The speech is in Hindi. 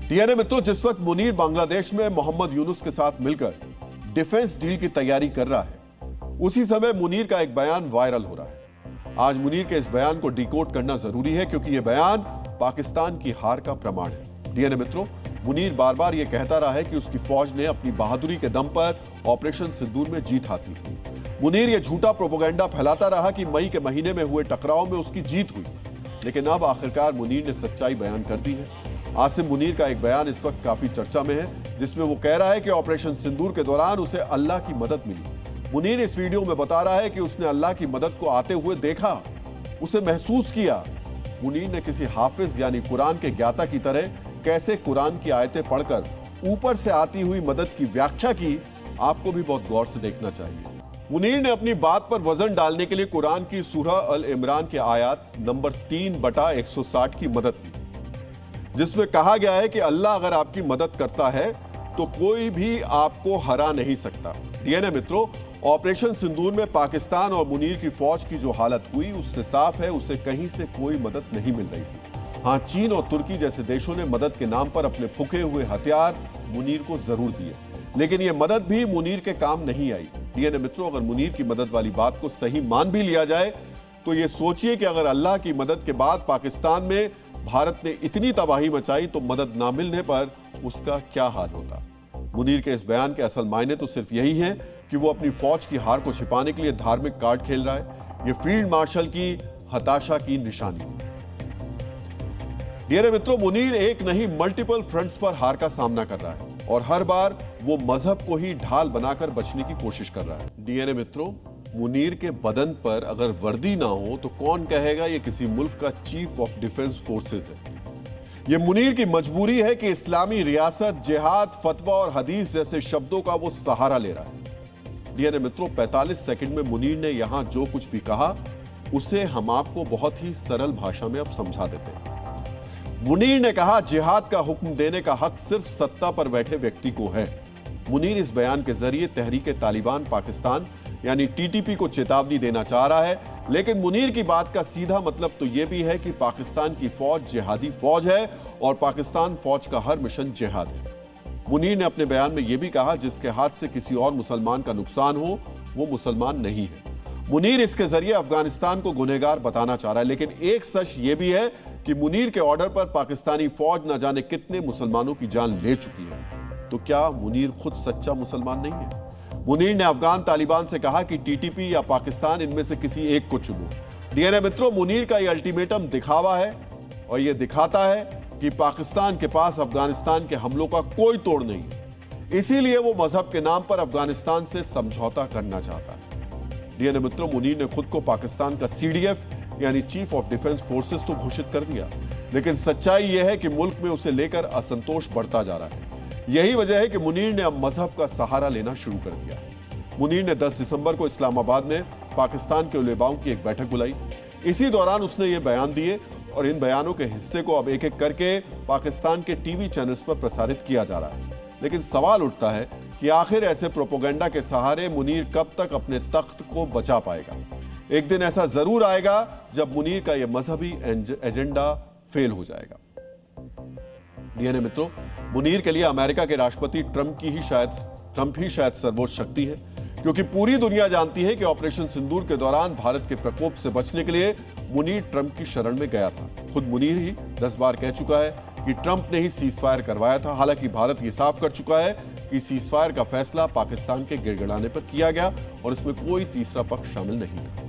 डीएनए मित्रों, जिस वक्त मुनीर बांग्लादेश में मोहम्मद यूनुस के साथ मिलकर डिफेंस डील की तैयारी कर रहा है, उसी समय मुनीर का एक बयान वायरल हो रहा है। आज मुनीर के इस बयान को डिकोड करना जरूरी है क्योंकि यह बयान पाकिस्तान की हार का प्रमाण है। डीएनए मित्रों, मुनीर बार बार यह कहता रहा है कि उसकी फौज ने अपनी बहादुरी के दम पर ऑपरेशन सिंदूर में जीत हासिल की। मुनीर यह झूठा प्रोपेगेंडा फैलाता रहा कि मई के महीने में हुए टकराव में उसकी जीत हुई, लेकिन अब आखिरकार मुनीर ने सच्चाई बयान कर दी है। आसिम मुनीर का एक बयान इस वक्त काफी चर्चा में है, जिसमें वो कह रहा है कि ऑपरेशन सिंदूर के दौरान उसे अल्लाह की मदद मिली। मुनीर इस वीडियो में बता रहा है कि उसने अल्लाह की मदद को आते हुए देखा, उसे महसूस किया। मुनीर ने किसी हाफिज यानी कुरान के ज्ञाता की तरह कैसे कुरान की आयतें पढ़कर ऊपर से आती हुई मदद की व्याख्या की, आपको भी बहुत गौर से देखना चाहिए। मुनीर ने अपनी बात पर वजन डालने के लिए कुरान की सूरह अल इमरान के आयत नंबर 3/160 की मदद ली, जिसमें कहा गया है कि अल्लाह अगर आपकी मदद करता है तो कोई भी आपको हरा नहीं सकता। डीएनए मित्रों, ऑपरेशन सिंदूर में पाकिस्तान और मुनीर की फौज की जो हालत हुई, उससे साफ है उसे कहीं से कोई मदद नहीं मिल रही थी। हाँ, चीन और तुर्की जैसे देशों ने मदद के नाम पर अपने फूके हुए हथियार मुनीर को जरूर दिए, लेकिन यह मदद भी मुनीर के काम नहीं आई। डीएनए मित्रों, अगर मुनीर की मदद वाली बात को सही मान भी लिया जाए तो यह सोचिए कि अगर अल्लाह की मदद के बाद पाकिस्तान में भारत ने इतनी तबाही मचाई तो मदद ना मिलने पर उसका क्या हाल होता। मुनीर के इस बयान के असल मायने तो सिर्फ यही है कि वो अपनी फौज की हार को छिपाने के लिए धार्मिक कार्ड खेल रहा है। ये फील्ड मार्शल की हताशा की निशानी। डीएनए मित्रों, मुनीर एक नहीं मल्टीपल फ्रंट्स पर हार का सामना कर रहा है और हर बार वो मजहब को ही ढाल बनाकर बचने की कोशिश कर रहा है। डीएनए मित्रों, मुनीर के बदन पर अगर वर्दी ना हो तो कौन कहेगा ये किसी मुल्क का चीफ ऑफ डिफेंस फोर्सेस है। ये मुनीर की मजबूरी है कि इस्लामी रियासत, जिहाद, फतवा और हदीस जैसे शब्दों का वो सहारा ले रहा है। डीएनए मित्रों, 45 सेकंड में मुनीर ने यहां जो कुछ भी कहा उसे हम आपको बहुत ही सरल भाषा में अब समझा देते हैं। मुनीर ने कहा, जिहाद का हुक्म देने का हक सिर्फ सत्ता पर बैठे व्यक्ति को है। मुनीर इस बयान के जरिए तहरीक तालिबान पाकिस्तान यानी टीटीपी को चेतावनी देना चाह रहा है, लेकिन मुनीर की बात का सीधा मतलब तो यह भी है कि पाकिस्तान की फौज जिहादी फौज है और पाकिस्तान फौज का हर मिशन जिहाद है। मुनीर ने अपने बयान में यह भी कहा, जिसके हाथ से किसी और मुसलमान का नुकसान हो वो मुसलमान नहीं है। मुनीर इसके जरिए अफगानिस्तान को गुनहगार बताना चाह रहा है, लेकिन एक सच यह भी है कि मुनीर के ऑर्डर पर पाकिस्तानी फौज न जाने कितने मुसलमानों की जान ले चुकी है। तो क्या मुनीर खुद सच्चा मुसलमान नहीं है? मुनीर ने अफगान तालिबान से कहा कि टीटीपी या पाकिस्तान, इनमें से किसी एक को चुनो। डीएनए मित्रों, मुनीर का यह अल्टीमेटम दिखावा है और यह दिखाता है कि पाकिस्तान के पास अफगानिस्तान के हमलों का कोई तोड़ नहीं है, इसीलिए वो मजहब के नाम पर अफगानिस्तान से समझौता करना चाहता है। डीएनए मित्रों, मुनीर ने खुद को पाकिस्तान का सीडीएफ यानी चीफ ऑफ डिफेंस फोर्सेस तो घोषित कर दिया, लेकिन सच्चाई यह है कि मुल्क में उसे लेकर असंतोष बढ़ता जा रहा है। यही वजह है कि मुनीर ने अब मजहब का सहारा लेना शुरू कर दिया है। मुनीर ने 10 दिसंबर को इस्लामाबाद में पाकिस्तान के उलेमाओं की एक बैठक बुलाई। इसी दौरान उसने ये बयान दिए और इन बयानों के हिस्से को अब एक एक करके पाकिस्तान के टीवी चैनल्स पर प्रसारित किया जा रहा है। लेकिन सवाल उठता है कि आखिर ऐसे प्रोपेगेंडा के सहारे मुनीर कब तक अपने तख्त को बचा पाएगा। एक दिन ऐसा जरूर आएगा जब मुनीर का यह मजहबी एजेंडा फेल हो जाएगा। डीएनए मित्रों, मुनीर के लिए अमेरिका के राष्ट्रपति ट्रंप ही शायद सर्वोच्च शक्ति है, क्योंकि पूरी दुनिया जानती है कि ऑपरेशन सिंदूर के दौरान भारत के प्रकोप से बचने के लिए मुनीर ट्रंप की शरण में गया था। खुद मुनीर ही 10 बार कह चुका है कि ट्रंप ने ही सीजफायर करवाया था। हालांकि भारत ये साफ कर चुका है कि सीजफायर का फैसला पाकिस्तान के गिड़गिड़ाने पर किया गया और इसमें कोई तीसरा पक्ष शामिल नहीं था।